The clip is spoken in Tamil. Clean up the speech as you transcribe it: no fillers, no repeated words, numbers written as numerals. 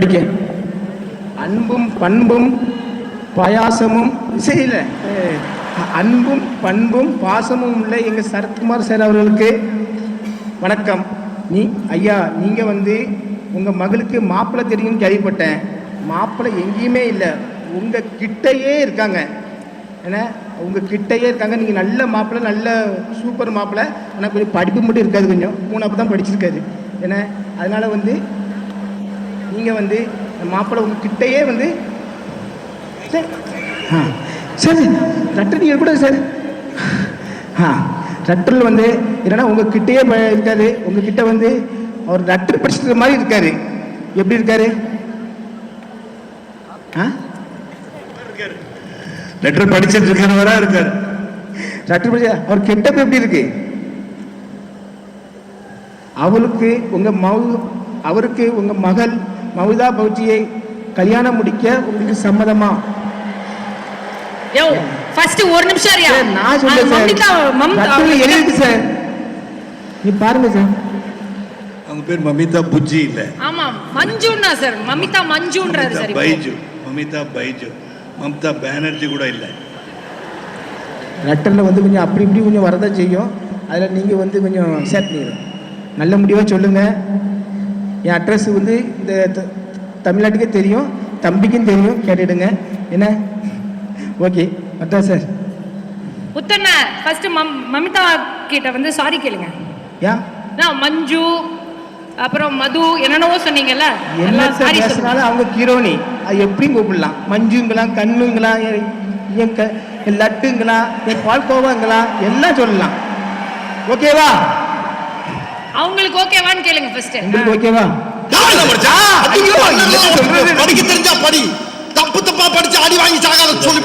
படிக்க. அன்பும் பண்பும் பாயாசமும் சரியில்ல, அன்பும் பண்பும் பாசமும் உள்ள எங்கள் சரத்குமார் சார் அவர்களுக்கு வணக்கம். ஐயா, நீங்கள் வந்து உங்கள் மகளுக்கு மாப்பிள்ளை தெரியும்னு கேள்விப்பட்டேன். மாப்பிள்ளை எங்கேயுமே இல்லை, உங்கள் கிட்டையே இருக்காங்க. ஏன்னா உங்கள் கிட்டையே இருக்காங்க. நீங்கள் நல்ல மாப்பிள்ளை, நல்ல சூப்பர் மாப்பிள்ளை. ஆனால் கொஞ்சம் படிப்பு மட்டும் இருக்காது, கொஞ்சம் 3 தான் படிச்சிருக்காது. ஏன்னா அதனால் வந்து நீங்கள் வந்து மாப்பிள்ளை உங்கள் கிட்டையே வந்து சார் ரட்டர் நீங்கள் கூட சார் ரட்டரில் வந்து என்னன்னா உங்கள் கிட்டையே இருக்காது. உங்கள் கிட்ட வந்து அவர் ரட்டர் படிச்சுட்டு மாதிரி இருக்காரு. எப்படி இருக்காரு? லெட்டர் படிச்சுட்டு இருக்கிறவரா இருக்காரு. லெட்டர் படிச்ச அவர் கெட்டப் எப்படி இருக்கு? அவருக்கு உங்க மகள் மௌதா பௌச்சியை கல்யாணம் முடிக்க உங்களுக்கு சம்மதமா? யோ ஃபர்ஸ்ட் ஒரு நிமிஷம் இருயா. நான் சொல்றேன் மம்தா எழுதி சார், நீ பாருங்க சார். அவங்க பேர் மமிதா புஜ்ஜி இல்ல. ஆமா மஞ்சுன்னா சார், மமிதா மஞ்சுன்றாரு சார். பைஜு, மமிதா பைஜு, மம்தா பானர்ஜி கூட இல்லை. லெட்டரில் வந்து கொஞ்சம் அப்படி இப்படி கொஞ்சம் வரதான் செய்யும். அதில் நீங்கள் வந்து கொஞ்சம் ஷேர் பண்ணிடுங்க. நல்ல முடிவாக சொல்லுங்கள். என் அட்ரஸ் வந்து இந்த தமிழ்நாட்டுக்கே தெரியும், தம்பிக்கும் தெரியும், கேட்டுடுங்க. என்ன ஓகே அட்ரா சார். புத்தண்ண ஃபர்ஸ்ட் மமிதா கிட்ட வந்து சாரி கேளுங்க. ஏன் மஞ்சு அப்புறம் மது என்னென்னவோ சொன்னீங்கல்ல, எல்லாம் சாரி பேசுனாலும் அவங்க கிரோனி, அது எப்படியும் கூப்பிடலாம். மஞ்சுங்களாம், கண்ணுங்களா, என் லட்டுங்களா, என் பால்கோவாங்களா எல்லாம் சொல்லலாம். ஓகேவா? அவங்களுக்கு ஓகேவான்னு கேளுங்க ஃபர்ஸ்ட். உங்களுக்கு ஓகேவா? படிக்க தெரிஞ்சா படி, தப்பு தப்பா படிச்சு அடி வாங்கி சாகாத சொல்லி